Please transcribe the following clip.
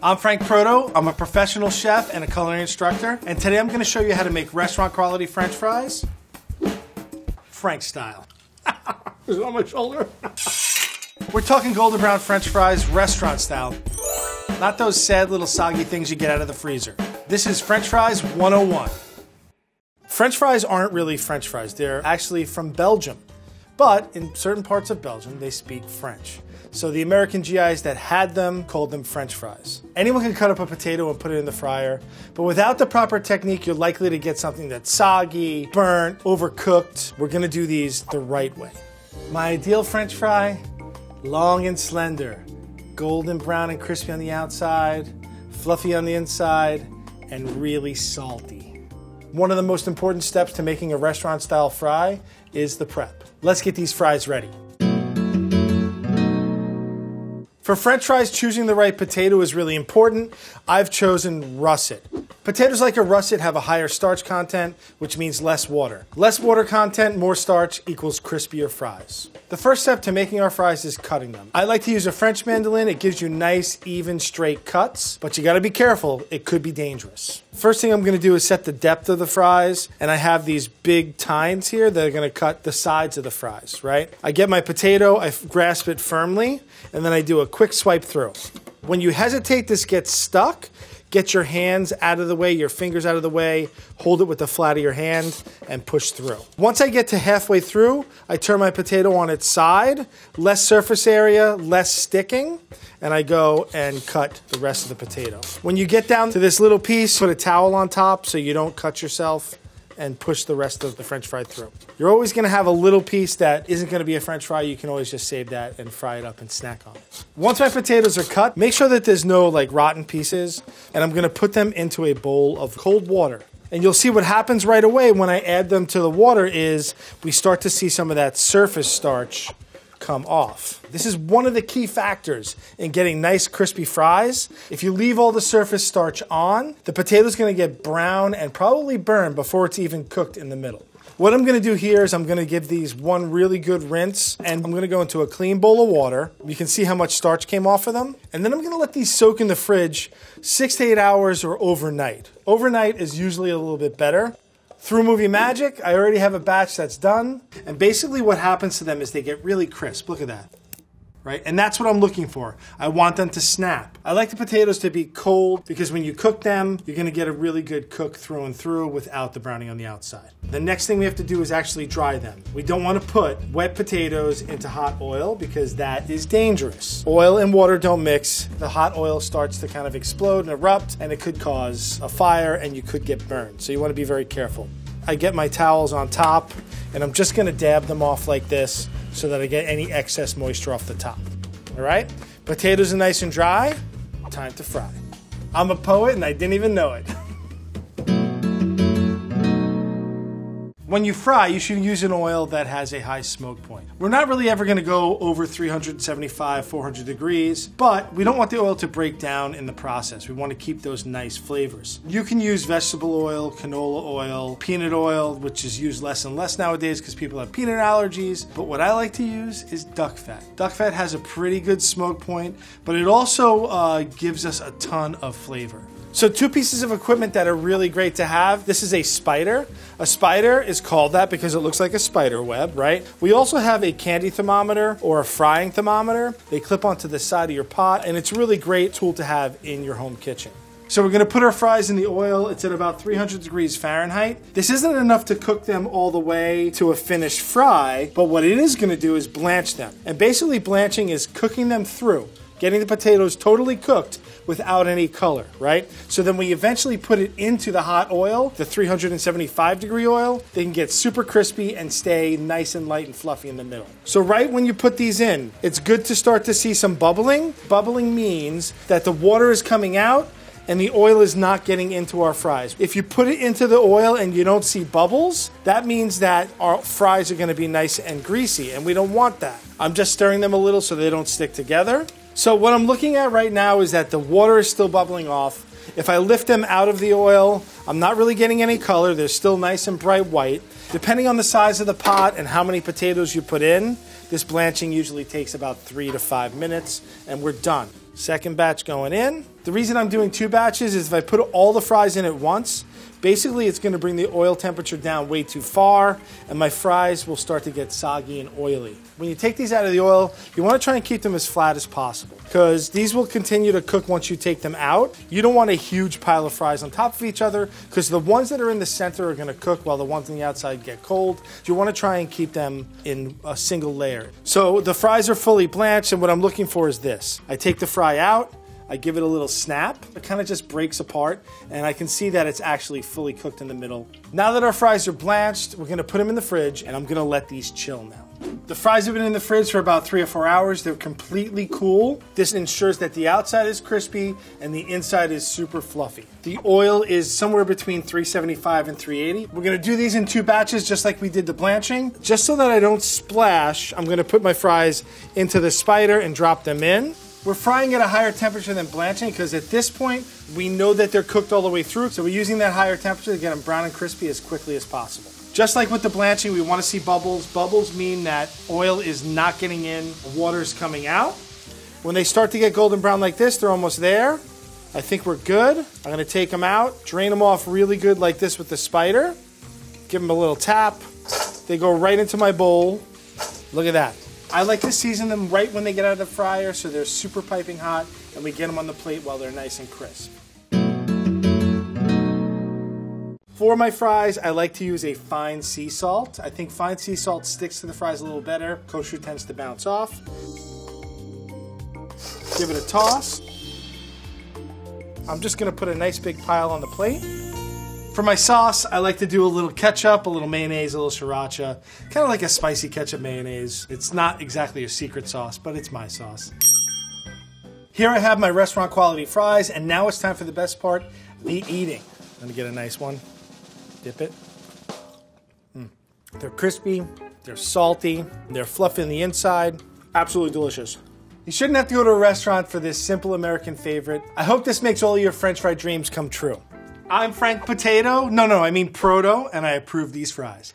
I'm Frank Proto. I'm a professional chef and a culinary instructor, and today I'm going to show you how to make restaurant quality French fries, Frank style. Is it on my shoulder? We're talking golden brown French fries, restaurant style. Not those sad little soggy things you get out of the freezer. This is French fries 101. French fries aren't really French fries. They're actually from Belgium. But in certain parts of Belgium, they speak French. So the American GIs that had them called them French fries. Anyone can cut up a potato and put it in the fryer, but without the proper technique, you're likely to get something that's soggy, burnt, overcooked. We're gonna do these the right way. My ideal French fry, long and slender, golden brown and crispy on the outside, fluffy on the inside, and really salty. One of the most important steps to making a restaurant-style fry is the prep. Let's get these fries ready. For French fries, choosing the right potato is really important. I've chosen russet. Potatoes like a russet have a higher starch content, which means less water. Less water content, more starch equals crispier fries. The first step to making our fries is cutting them. I like to use a French mandolin. It gives you nice, even, straight cuts, but you gotta be careful. It could be dangerous. First thing I'm gonna do is set the depth of the fries, and I have these big tines here that are gonna cut the sides of the fries, right? I get my potato, I grasp it firmly, and then I do a quick swipe through. When you hesitate, this gets stuck. Get your hands out of the way, your fingers out of the way, hold it with the flat of your hand, and push through. Once I get to halfway through, I turn my potato on its side, less surface area, less sticking, and I go and cut the rest of the potato. When you get down to this little piece, put a towel on top so you don't cut yourself, and push the rest of the French fry through. You're always gonna have a little piece that isn't gonna be a French fry. You can always just save that and fry it up and snack on it. Once my potatoes are cut, make sure that there's no rotten pieces, and I'm gonna put them into a bowl of cold water. And you'll see what happens right away when I add them to the water is we start to see some of that surface starch come off. This is one of the key factors in getting nice crispy fries. If you leave all the surface starch on, the potato's gonna get brown and probably burn before it's even cooked in the middle. What I'm gonna do here is I'm gonna give these one really good rinse, and I'm gonna go into a clean bowl of water. You can see how much starch came off of them. And then I'm gonna let these soak in the fridge 6 to 8 hours or overnight. Overnight is usually a little bit better. Through movie magic, I already have a batch that's done. And basically what happens to them is they get really crisp. Look at that. Right? And that's what I'm looking for. I want them to snap. I like the potatoes to be cold because when you cook them, you're gonna get a really good cook through and through without the browning on the outside. The next thing we have to do is actually dry them. We don't wanna put wet potatoes into hot oil because that is dangerous. Oil and water don't mix. The hot oil starts to kind of explode and erupt, and it could cause a fire and you could get burned. So you wanna be very careful. I get my towels on top, and I'm just gonna dab them off like this so that I get any excess moisture off the top. All right? Potatoes are nice and dry. Time to fry. I'm a poet and I didn't even know it. When you fry, you should use an oil that has a high smoke point. We're not really ever gonna go over 375, 400 degrees, but we don't want the oil to break down in the process. We wanna keep those nice flavors. You can use vegetable oil, canola oil, peanut oil, which is used less and less nowadays because people have peanut allergies, but what I like to use is duck fat. Duck fat has a pretty good smoke point, but it also gives us a ton of flavor. So 2 pieces of equipment that are really great to have. This is a spider. A spider is called that because it looks like a spider web, right? We also have a candy thermometer or a frying thermometer. They clip onto the side of your pot, and it's a really great tool to have in your home kitchen. So we're gonna put our fries in the oil. It's at about 300 degrees Fahrenheit. This isn't enough to cook them all the way to a finished fry, but what it is gonna do is blanch them. And basically blanching is cooking them through, getting the potatoes totally cooked without any color, right? So then we eventually put it into the hot oil, the 375 degree oil. They can get super crispy and stay nice and light and fluffy in the middle. So right when you put these in, it's good to start to see some bubbling. Bubbling means that the water is coming out and the oil is not getting into our fries. If you put it into the oil and you don't see bubbles, that means that our fries are gonna be nice and greasy, and we don't want that. I'm just stirring them a little so they don't stick together. So what I'm looking at right now is that the water is still bubbling off. If I lift them out of the oil, I'm not really getting any color. They're still nice and bright white. Depending on the size of the pot and how many potatoes you put in, this blanching usually takes about 3 to 5 minutes, and we're done. Second batch going in. The reason I'm doing 2 batches is if I put all the fries in at once, basically it's going to bring the oil temperature down way too far, and my fries will start to get soggy and oily. When you take these out of the oil, you want to try and keep them as flat as possible, because these will continue to cook once you take them out. You don't want a huge pile of fries on top of each other, because the ones that are in the center are going to cook while the ones on the outside get cold. You want to try and keep them in a single layer. So the fries are fully blanched, and what I'm looking for is this. I take the fry out, I give it a little snap. It kind of just breaks apart, and I can see that it's actually fully cooked in the middle. Now that our fries are blanched, we're gonna put them in the fridge, and I'm gonna let these chill now. The fries have been in the fridge for about 3 or 4 hours. They're completely cool. This ensures that the outside is crispy and the inside is super fluffy. The oil is somewhere between 375 and 380. We're gonna do these in 2 batches just like we did the blanching. Just so that I don't splash, I'm gonna put my fries into the spider and drop them in. We're frying at a higher temperature than blanching because at this point, we know that they're cooked all the way through. So we're using that higher temperature to get them brown and crispy as quickly as possible. Just like with the blanching, we want to see bubbles. Bubbles mean that oil is not getting in, water's coming out. When they start to get golden brown like this, they're almost there. I think we're good. I'm gonna take them out, drain them off really good like this with the spider. Give them a little tap. They go right into my bowl. Look at that. I like to season them right when they get out of the fryer so they're super piping hot and we get them on the plate while they're nice and crisp. For my fries, I like to use a fine sea salt. I think fine sea salt sticks to the fries a little better. Kosher tends to bounce off. Give it a toss. I'm just gonna put a nice big pile on the plate. For my sauce, I like to do a little ketchup, a little mayonnaise, a little sriracha, kind of like a spicy ketchup mayonnaise. It's not exactly a secret sauce, but it's my sauce. Here I have my restaurant quality fries, and now it's time for the best part, the eating. Let me get a nice one. Dip it. They're crispy, they're salty, they're fluffy on the inside. Absolutely delicious. You shouldn't have to go to a restaurant for this simple American favorite. I hope this makes all of your French fry dreams come true. I'm Frank Proto, and I approve these fries.